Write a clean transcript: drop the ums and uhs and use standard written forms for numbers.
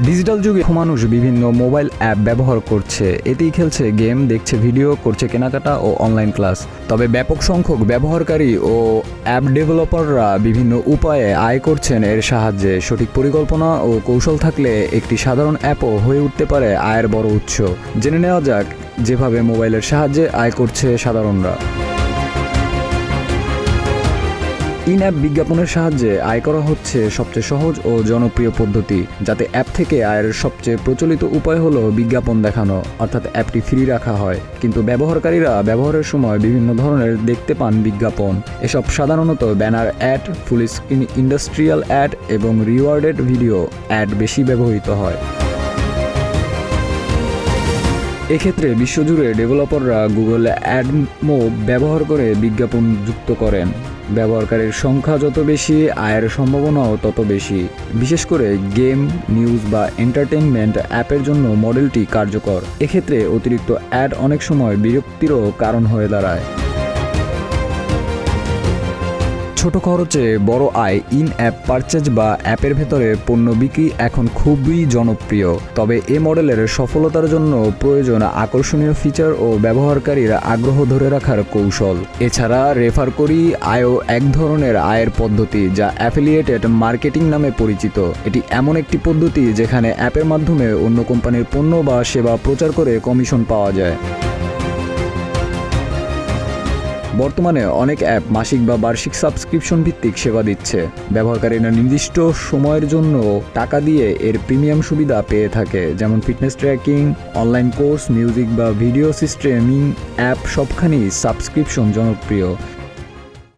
Digital যুগে মানুষ বিভিন্ন মোবাইল অ্যাপ ব্যবহার করছে, এতেই খেলছে গেম, দেখছে ভিডিও, করছে কেনাকাটা ও অনলাইন ক্লাস। তবে ব্যাপক সংখ্যক ব্যবহারকারী ও অ্যাপ ডেভেলপাররা বিভিন্ন উপায়ে আয় করছেন এর সাহায্যে। সঠিক পরিকল্পনা ও কৌশল থাকলে একটি সাধারণ অ্যাপও হয়ে উঠতে পারে আয়ের বড় উৎস। জেনে নেওয়া যাক যেভাবে মোবাইলের সাহায্যে আয় করছে সাধারণরা। ইন অ্যাপ বিজ্ঞাপনের সাহায্যে আয় করা হচ্ছে সবচেয়ে সহজ ও জনপ্রিয় পদ্ধতি। যাতে অ্যাপ থেকে আয়ের সবচেয়ে প্রচলিত উপায় হলো বিজ্ঞাপন দেখানো, অর্থাৎ অ্যাপটি ফ্রি রাখা হয়, কিন্তু ব্যবহারকারীরা ব্যবহারের সময় বিভিন্ন ধরনের দেখতে পান বিজ্ঞাপন। এসব সাধারণত banner ad, full screen interstitial ad এবং রিওয়ার্ডেড ভিডিও অ্যাড বেশি ব্যবহৃত হয়। এক্ষেত্রে বিশ্বজুড়ে ডেভেলপাররা গুগল অ্যাডমোব ব্যবহার করে বিজ্ঞাপন যুক্ত করেন। ব্যবহারকারীর সংখ্যা যত বেশি, আয়ের সম্ভাবনাও তত বেশি। বিশেষ করে গেম, নিউজ বা এন্টারটেইনমেন্ট অ্যাপের জন্য মডেলটি কার্যকর। এক্ষেত্রে অতিরিক্ত অ্যাড অনেক সময় বিরক্তিরও কারণ হয়ে দাঁড়ায়। ছোট খরচে বড় আয় ইন অ্যাপ পারচেজ বা অ্যাপের ভেতরে পণ্য বিক্রি এখন খুবই জনপ্রিয়। তবে এ মডেলের সফলতার জন্য প্রয়োজন আকর্ষণীয় ফিচার ও ব্যবহারকারীর আগ্রহ ধরে রাখার কৌশল। এছাড়া রেফার করি আয়ও এক ধরনের আয়ের পদ্ধতি, যা অ্যাফিলিয়েটেড মার্কেটিং নামে পরিচিত। এটি এমন একটি পদ্ধতি যেখানে অ্যাপের মাধ্যমে অন্য কোম্পানির পণ্য বা সেবা প্রচার করে কমিশন পাওয়া যায়। বর্তমানে অনেক অ্যাপ মাসিক বা বার্ষিক সাবস্ক্রিপশন ভিত্তিক সেবা দিচ্ছে। ব্যবহারকারীরা নির্দিষ্ট সময়ের জন্য টাকা দিয়ে এর প্রিমিয়াম সুবিধা পেয়ে থাকে, যেমন fitness tracking, online course, music বা ভিডিও স্ট্রিমিং অ্যাপ সবখানেই সাবস্ক্রিপশন জনপ্রিয়।